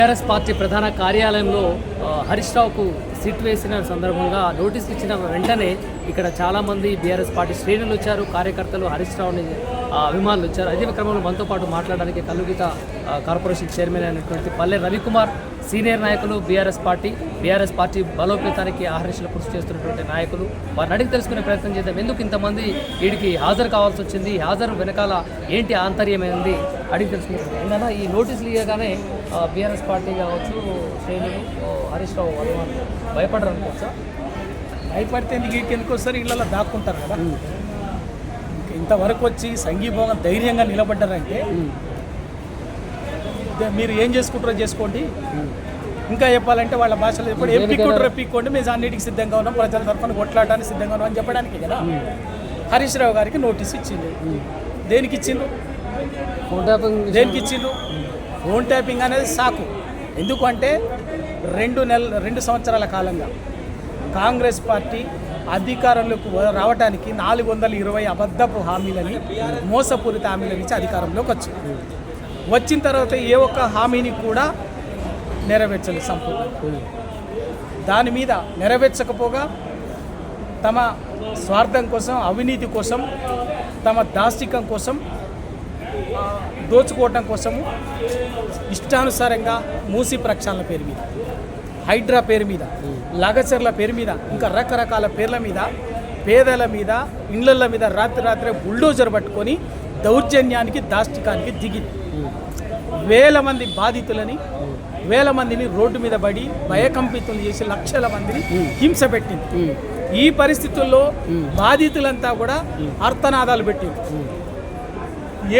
TRS party ప్రధాన కార్యాలయంలో హరీష్ రావుకు సిట్ వేసిన సందర్భంగా నోటీస్ ఇచ్చిన వెంటనే ఇక్కడ చాలామంది బీఆర్ఎస్ పార్టీ శ్రేణులు వచ్చారు, కార్యకర్తలు హరీష్ రావుని అభిమానులు వచ్చారు. అదే క్రమంలో మనతో పాటు మాట్లాడడానికి కల్లుగీత కార్పొరేషన్ చైర్మన్ అయినటువంటి పల్లె రవికుమార్, సీనియర్ నాయకులు, బీఆర్ఎస్ పార్టీ బలోపేతానికి ఆహర్నిశలు కృషి చేస్తున్నటువంటి నాయకులు, వారిని అడిగి తెలుసుకునే ప్రయత్నం చేద్దాం. ఎందుకు ఇంతమంది వీడికి హాజరు కావాల్సి వచ్చింది, హాజరు వెనకాల ఏంటి ఆంతర్యమైంది అడిగి తెలుసుకుంటాం. ఏంటన్నా ఈ నోటీసులు ఇవ్వగానే బీఆర్ఎస్ పార్టీ కావచ్చు శ్రేణులు హరీష్ రావు అభిమానులు భయపడరు అనుకోవచ్చా? భయపడితే ఎందుకు వస్తారు, ఇళ్ళలో దాక్కుంటారు కదా. ఇంతవరకు వచ్చి సంఘీభావం ధైర్యంగా నిలబడ్డారంటే మీరు ఏం చేసుకుంటారో చేసుకోండి. ఇంకా చెప్పాలంటే వాళ్ళ భాషలో చెప్పండి, ఏం పీక్కుంటారో పీక్కోండి, మేము అన్నిటికి సిద్ధంగా ఉన్నాం, ప్రజల తరఫున కొట్లాడడానికి సిద్ధంగా ఉన్నాం అని చెప్పడానికి కదా హరీష్ రావు గారికి నోటీస్ ఇచ్చింది. దేనికి ఇచ్చిండ్రు? దేనికి ఇచ్చిండ్రు? ఫోన్ ట్యాపింగ్ అనేది సాకు. ఎందుకంటే 2 సంవత్సరాల కాలంగా కాంగ్రెస్ పార్టీ అధికారంలోకి రావడానికి 420 అబద్ధపు హామీలని, మోసపూరిత హామీలని ఇచ్చి అధికారంలోకి వచ్చిన తర్వాత ఏ ఒక్క హామీని కూడా నెరవేర్చలేదు సంపూర్ణ. దాని మీద నెరవేర్చకపోగా తమ స్వార్థం కోసం, అవినీతి కోసం, తమ దాష్టికం కోసం, దోచుకోవటం కోసము ఇష్టానుసారంగా మూసి ప్రక్షాళన పేరు మీద, హైడ్రా పేరు మీద, లగచర్ల పేరు మీద, ఇంకా రకరకాల పేర్ల మీద పేదల మీద, ఇండ్ల మీద రాత్రి బుల్డోజర్ పట్టుకొని దౌర్జన్యానికి, దాష్టికానికి దిగింది. వేల మంది బాధితులని, వేల మందిని రోడ్డు మీద పడి భయకంపితులు చేసి లక్షల మందిని హింస పెట్టింది. ఈ పరిస్థితుల్లో బాధితులంతా కూడా ఆర్తనాదాలు పెట్టిండ్రు,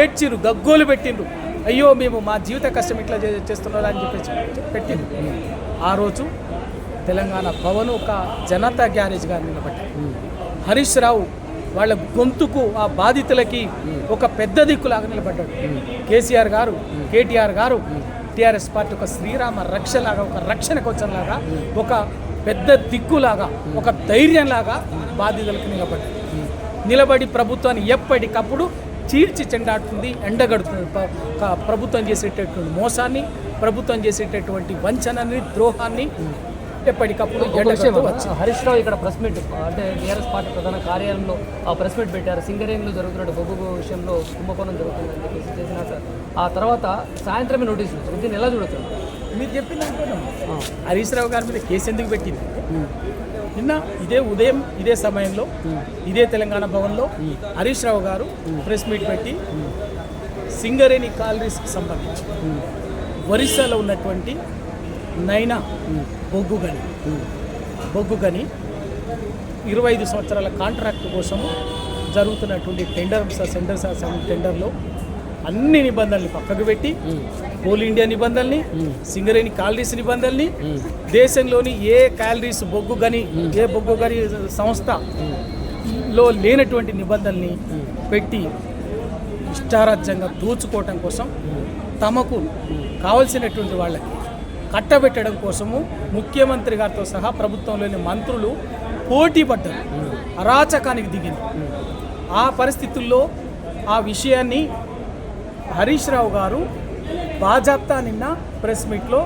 ఏడ్చిరు, గగ్గోలు పెట్టిండ్రు. అయ్యో మేము మా జీవిత కష్టం ఇట్లా చేస్తున్నారు అని చెప్పేసి పెట్టింది. ఆ రోజు తెలంగాణ భవన్ ఒక జనతా గ్యారేజ్గా నిలబడ్డారు. హరీష్ రావు వాళ్ళ గొంతుకు, ఆ బాధితులకి ఒక పెద్ద దిక్కులాగా నిలబడ్డాడు. కేసీఆర్ గారు, కేటీఆర్ గారు, టీఆర్ఎస్ పార్టీ ఒక శ్రీరామ రక్షలాగా, ఒక రక్షణ కవచంలాగా, ఒక పెద్ద దిక్కులాగా, ఒక ధైర్యంలాగా బాధితులకు నిలబడి ప్రభుత్వాన్ని ఎప్పటికప్పుడు చీల్చి చెండాడుతుంది, ఎండగడుతుంది. ప్రభుత్వం చేసేటటువంటి మోసాన్ని, ప్రభుత్వం చేసేటటువంటి వంచనని, ద్రోహాన్ని ఎప్పటికప్పుడు హరీష్ రావు ఇక్కడ ప్రెస్ మీట్ అంటే టీఆర్ఎస్ పార్టీ ప్రధాన కార్యాలయంలో ప్రెస్ మీట్ పెట్టారు. సింగరేణిలో జరుగుతున్న బొగ్గు విషయంలో కుంభకోణం జరుగుతుందని చెప్పేసి చేసినాక ఆ తర్వాత సాయంత్రమే నోటీసులు ఇచ్చారు. దీన్ని ఎలా చూడొచ్చు? మీరు చెప్పిందంటే హరీష్ రావు గారి మీద కేసు ఎందుకు పెట్టింది? నిన్న ఉదయం ఇదే సమయంలో ఇదే తెలంగాణ భవన్లో హరీష్ రావు గారు ప్రెస్ మీట్ పెట్టి సింగరేణి కాలనీస్కి సంబంధించి ఒరిస్సాలో ఉన్నటువంటి నైనా బొగ్గు గని 25 సంవత్సరాల కాంట్రాక్ట్ కోసము జరుగుతున్నటువంటి టెండర్లో అన్ని నిబంధనలు పక్కకు పెట్టి, కోల్ ఇండియా నిబంధనల్ని, సింగరేణి కాలరీస్ నిబంధనల్ని, దేశంలోని ఏ కాలరీస్ బొగ్గు గని సంస్థలో లేనటువంటి నిబంధనల్ని పెట్టి ఇష్టారాజ్యంగా దోచుకోవటం కోసం, తమకు కావలసినటువంటి వాళ్ళకి కట్టబెట్టడం కోసము ముఖ్యమంత్రి గారితో సహా ప్రభుత్వంలోని మంత్రులు పోటీ పడ్డారు, అరాచకానికి దిగింది. ఆ పరిస్థితుల్లో ఆ విషయాన్ని హరీష్ రావు గారు బాజాప్తా నిన్న ప్రెస్ మీట్లో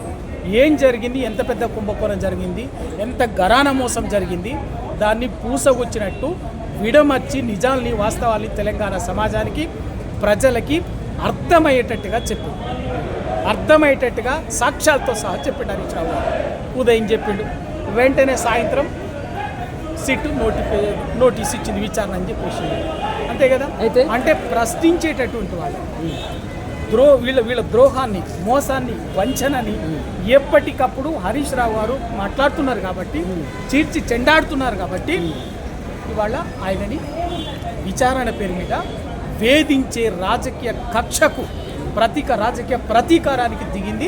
ఏం జరిగింది, ఎంత పెద్ద కుంభకోణం జరిగింది, ఎంత గరాన మోసం జరిగింది, దాన్ని పూసగుచ్చినట్టు విడమర్చి నిజాల్ని, వాస్తవాల్ని తెలంగాణ సమాజానికి, ప్రజలకి అర్థమయ్యేటట్టుగా చెప్పిండు. అర్థమయ్యేటట్టుగా సాక్ష్యాలతో సహా చెప్పిండు హరీష్ రావు గారు. ఉదయం చెప్పిండు, వెంటనే సాయంత్రం సిట్ నోటీస్ ఇచ్చింది, విచారణ అని చెప్పేసి. అంతే కదా. అంటే ప్రశ్నించేటటువంటి వాళ్ళు వీళ్ళ ద్రోహాన్ని, మోసాన్ని, వంచనని ఎప్పటికప్పుడు హరీష్ రావు గారు మాట్లాడుతున్నారు కాబట్టి, చీల్చి చెండాడుతున్నారు కాబట్టి ఇవాళ ఆయనని విచారణ పేరు మీద వేధించే రాజకీయ కక్షకు రాజకీయ ప్రతీకారానికి దిగింది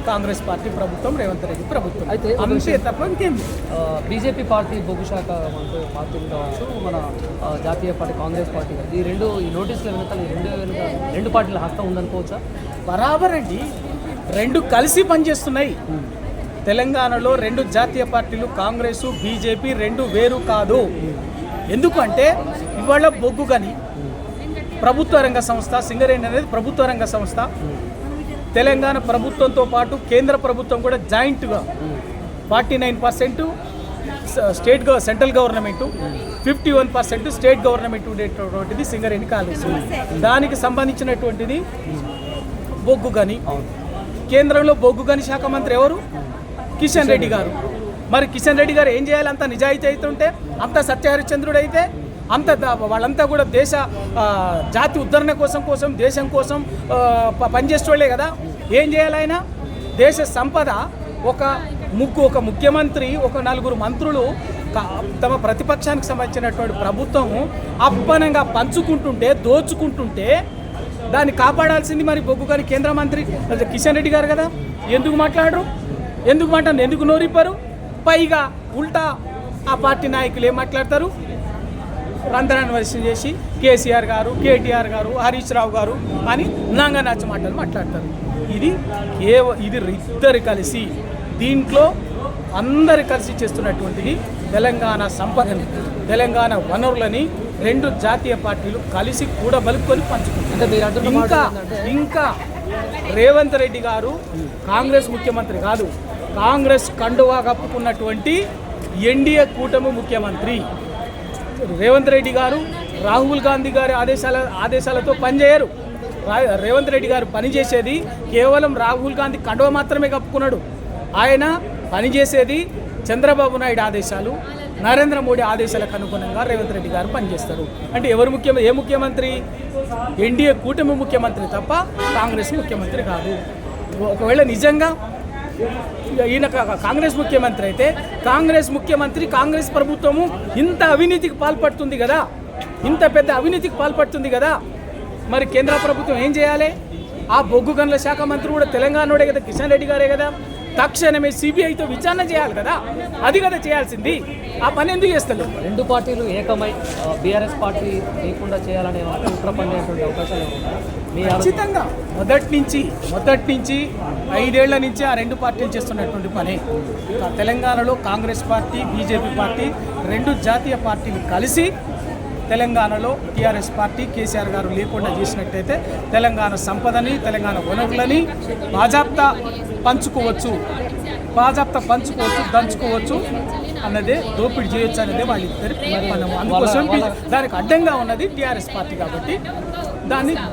కాంగ్రెస్ పార్టీ ప్రభుత్వం, రేవంత్ రెడ్డి ప్రభుత్వం. అయితే అంతే తప్ప ఇంకేం. బీజేపీ పార్టీ, బొగ్గు శాఖ పార్టీలు కావచ్చు, మన జాతీయ పార్టీ కాంగ్రెస్ పార్టీ, ఈ నోటీసుల వెనుక రెండు పార్టీల హస్తం ఉందనుకోవచ్చా? బరాబర్ అండి, 2 కలిసి పనిచేస్తున్నాయి. తెలంగాణలో 2 జాతీయ పార్టీలు, కాంగ్రెస్, బీజేపీ 2 వేరు కాదు. ఎందుకంటే ఇవాళ బొగ్గు గని ప్రభుత్వ రంగ సంస్థ, సింగరేణి అనేది ప్రభుత్వ రంగ సంస్థ. తెలంగాణ ప్రభుత్వంతో పాటు కేంద్ర ప్రభుత్వం కూడా జాయింట్గా 49% సెంట్రల్ గవర్నమెంట్, 51% స్టేట్ గవర్నమెంట్ ఉండేటటువంటిది సింగరేణి కాలేజీ. దానికి సంబంధించినటువంటిది బొగ్గు గని. కేంద్రంలో బొగ్గు గని శాఖ మంత్రి ఎవరు? కిషన్ రెడ్డి గారు. మరి కిషన్ రెడ్డి గారు ఏం చేయాలి? అంత నిజాయితీ అవుతుంటే, అంత సత్యహరిశ్చంద్రుడు అయితే, అంత వాళ్ళంతా కూడా దేశ జాతి ఉద్ధరణ కోసం దేశం కోసం పనిచేసేవాళ్ళే కదా. ఏం చేయాలి ఆయన? దేశ సంపద ఒక ముఖ్యమంత్రి, ఒక 4 మంత్రులు తమ ప్రతిపక్షానికి సంబంధించినటువంటి ప్రభుత్వము అప్పనంగా పంచుకుంటుంటే, దోచుకుంటుంటే దాన్ని కాపాడాల్సింది మరి బొగ్గు గారి కేంద్ర మంత్రి కిషన్ రెడ్డి గారు కదా. ఎందుకు మాట్లాడరు? ఎందుకు నోరిప్పారు? పైగా ఉల్టా ఆ పార్టీ నాయకులు ఏం మాట్లాడతారు? రంధ్రాన్ని వర్షం చేసి కేసీఆర్ గారు, కేటీఆర్ గారు, హరీష్ రావు గారు అని నంగనాచి మాటలు మాట్లాడతారు. ఇది ఇద్దరు కలిసి, దీంట్లో అందరు కలిసి చేస్తున్నటువంటిది తెలంగాణ సంపదని, తెలంగాణ వనరులని 2 జాతీయ పార్టీలు కలిసి కూడా బలుపుకొని పంచుకుంటారు. ఇంకా రేవంత్ రెడ్డి గారు కాంగ్రెస్ ముఖ్యమంత్రి కాదు, కాంగ్రెస్ కండువా కప్పుకున్నటువంటి ఎన్డీఏ కూటమి ముఖ్యమంత్రి. రేవంత్ రెడ్డి గారు రాహుల్ గాంధీ గారి ఆదేశాలతో పనిచేయరు. రేవంత్ రెడ్డి గారు పనిచేసేది కేవలం రాహుల్ గాంధీ కండువా మాత్రమే కప్పుకున్నాడు. ఆయన పనిచేసేది చంద్రబాబు నాయుడు ఆదేశాలు, నరేంద్ర మోడీ ఆదేశాలకు అనుగుణంగా రేవంత్ రెడ్డి గారు పనిచేస్తారు. అంటే ఏ ముఖ్యమంత్రి? ఎన్డీఏ కూటమి ముఖ్యమంత్రి తప్ప కాంగ్రెస్ ముఖ్యమంత్రి కాదు. ఒకవేళ నిజంగా ఈయన కాంగ్రెస్ ముఖ్యమంత్రి అయితే, కాంగ్రెస్ ప్రభుత్వము ఇంత అవినీతికి పాల్పడుతుంది కదా, ఇంత పెద్ద అవినీతికి పాల్పడుతుంది కదా, మరి కేంద్ర ప్రభుత్వం ఏం చేయాలి? ఆ బొగ్గు గనుల శాఖ మంత్రి కూడా తెలంగాణోడే కదా, కిషన్ రెడ్డి గారే కదా. తక్షణమే సిబిఐతో విచారణ చేయాలి కదా, అది కదా చేయాల్సింది. ఆ పని ఎందుకు చేస్తారు? 2 పార్టీలు ఏకమై బీఆర్ఎస్ పార్టీ లేకుండా చేయాలనే కుట్ర పడేటువంటి అవకాశాలు ఖచ్చితంగా మొదటి నుంచి 5 ఏళ్ల నుంచి ఆ 2 పార్టీలు చేస్తున్నటువంటి పని. తెలంగాణలో కాంగ్రెస్ పార్టీ, బీజేపీ పార్టీ 2 జాతీయ పార్టీలు కలిసి తెలంగాణలో టీఆర్ఎస్ పార్టీ కేసీఆర్ గారు లేకుండా చేసినట్టయితే తెలంగాణ సంపదని, తెలంగాణ వనరులని బాజాప్తా పంచుకోవచ్చు, దంచుకోవచ్చు అన్నదే, దోపిడీ చేయొచ్చు అన్నదే వాళ్ళిద్దరి మనం. అందుకోసం దానికి అడ్డంగా ఉన్నది టీఆర్ఎస్ పార్టీ కాబట్టి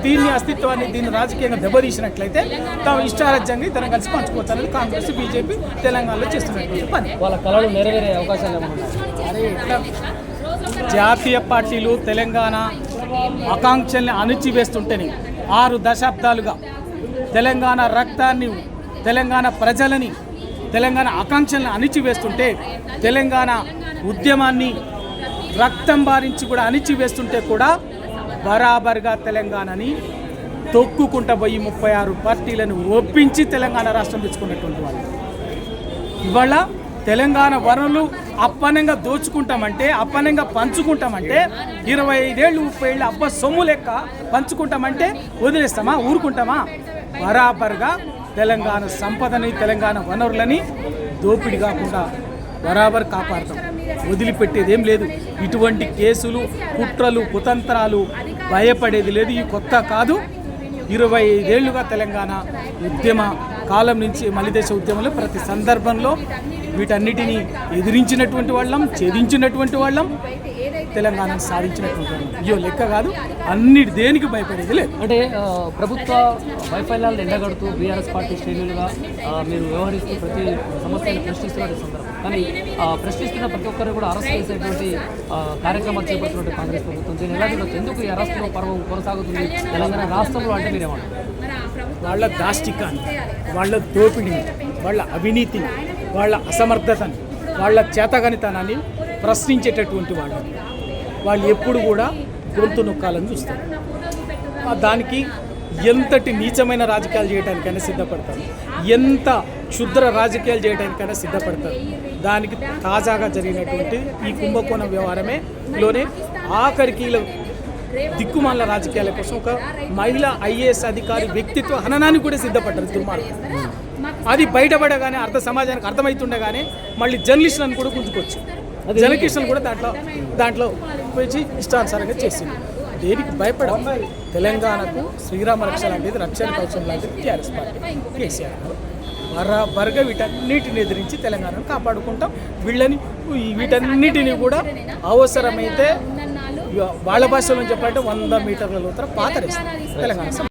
దీని అస్తిత్వాన్ని, దీన్ని రాజకీయంగా దెబ్బతీసినట్లయితే తాము ఇష్టారాజ్యంగా ఇద్దరం కలిసి పంచుకోవచ్చు అనేది కాంగ్రెస్, బీజేపీ తెలంగాణలో చేస్తున్నటువంటి పని. వాళ్ళ కళలు నెరవేరే అవకాశాలు జాతీయ పార్టీలు తెలంగాణ ఆకాంక్షల్ని అణిచివేస్తుంటేనే 6 దశాబ్దాలుగా తెలంగాణ రక్తాన్ని, తెలంగాణ ప్రజలని, తెలంగాణ ఆకాంక్షల్ని అణిచివేస్తుంటే, తెలంగాణ ఉద్యమాన్ని రక్తం బారించి కూడా అణిచివేస్తుంటే కూడా బరాబర్గా తెలంగాణని తొక్కుకుంటా పోయి 36 పార్టీలను ఒప్పించి తెలంగాణ రాష్ట్రం తెచ్చుకున్నటువంటి వాళ్ళు ఇవాళ తెలంగాణ వనరులు అప్పనంగా దోచుకుంటామంటే, అప్పనంగా పంచుకుంటామంటే, 25 ఏళ్ళు 30 ఏళ్ళు అబ్బ సొమ్ము లెక్క పంచుకుంటామంటే వదిలేస్తామా? ఊరుకుంటామా? బరాబర్గా తెలంగాణ సంపదని, తెలంగాణ వనరులని దోపిడీ కాకుండా బరాబర్ కాపాడతాం. వదిలిపెట్టేది ఏం లేదు. ఇటువంటి కేసులు, కుట్రలు, కుతంత్రాలు భయపడేది లేదు. ఈ కొత్త కాదు. 25 ఏళ్లుగా తెలంగాణ ఉద్యమ కాలం నుంచి మలిదేశ ఉద్యమంలో ప్రతి సందర్భంలో వీటన్నిటినీ ఎదిరించినటువంటి వాళ్ళం, ఛేదించినటువంటి వాళ్ళం, తెలంగాణను సాధించినటువంటి వాళ్ళం. అయ్యో లెక్క కాదు, దేనికి భయపడేది లేదు. అంటే ప్రభుత్వ వైఫల్యాలను ఎండగడుతూ బీఆర్ఎస్ పార్టీ శ్రేణులుగా మీరు వ్యవహరిస్తూ ప్రతి సమస్యను ప్రశ్నిస్తున్న సందర్భం, కానీ ప్రశ్నిస్తున్న ప్రతి ఒక్కరు కూడా అరెస్ట్ చేసేటువంటి కార్యక్రమాలు చేపడుతున్నటువంటి కాంగ్రెస్ ప్రభుత్వం దీన్ని ఎలా చూడవచ్చు? ఎందుకు ఈ అరెస్టులో పర్వం కొనసాగుతుంది తెలంగాణ రాష్ట్రంలో అంటే మీరేమంటారు? వాళ్ళ దాష్టికాన్ని, వాళ్ళ దోపిడీని, వాళ్ళ అవినీతిని, వాళ్ళ అసమర్థతని, వాళ్ళ చేతగనితనాన్ని ప్రశ్నించేటటువంటి వాళ్ళు ఎప్పుడు కూడా గొంతు నొక్కాలని చూస్తారు. దానికి ఎంతటి నీచమైన రాజకీయాలు చేయడానికైనా సిద్ధపడతారు, ఎంత క్షుద్ర రాజకీయాలు చేయడానికైనా సిద్ధపడతారు. దానికి తాజాగా జరిగినటువంటి ఈ కుంభకోణం వ్యవహారమేలోనే ఆఖరికి దిక్కుమాల రాజకీయాల కోసం ఒక మహిళా ఐఏఎస్ అధికారి వ్యక్తిత్వ హననానికి కూడా సిద్ధపడ్డారు దుర్మార్గం. అది బయటపడగానే సమాజానికి అర్థమవుతుండగానే మళ్ళీ జర్నలిస్టులను కూడా గుంజుకోవచ్చు. జర్నలిస్టులను కూడా దాంట్లో వచ్చి ఇష్టానుసారంగా చేసింది. దేనికి భయపడం. తెలంగాణకు శ్రీరామ రక్ష లాంటిది, రక్షణ కవచం లాంటిది టీఆర్ఎస్ పార్టీ, కేసీఆర్ గారు. బరబరగా వీటన్నిటిని ఎదిరించి తెలంగాణను కాపాడుకుంటాం. వీటన్నిటిని కూడా అవసరమైతే వాళ్ళ భాషలో చెప్పాలంటే 100 మీటర్ల లోతర పాతరేస్తాం తెలంగాణ.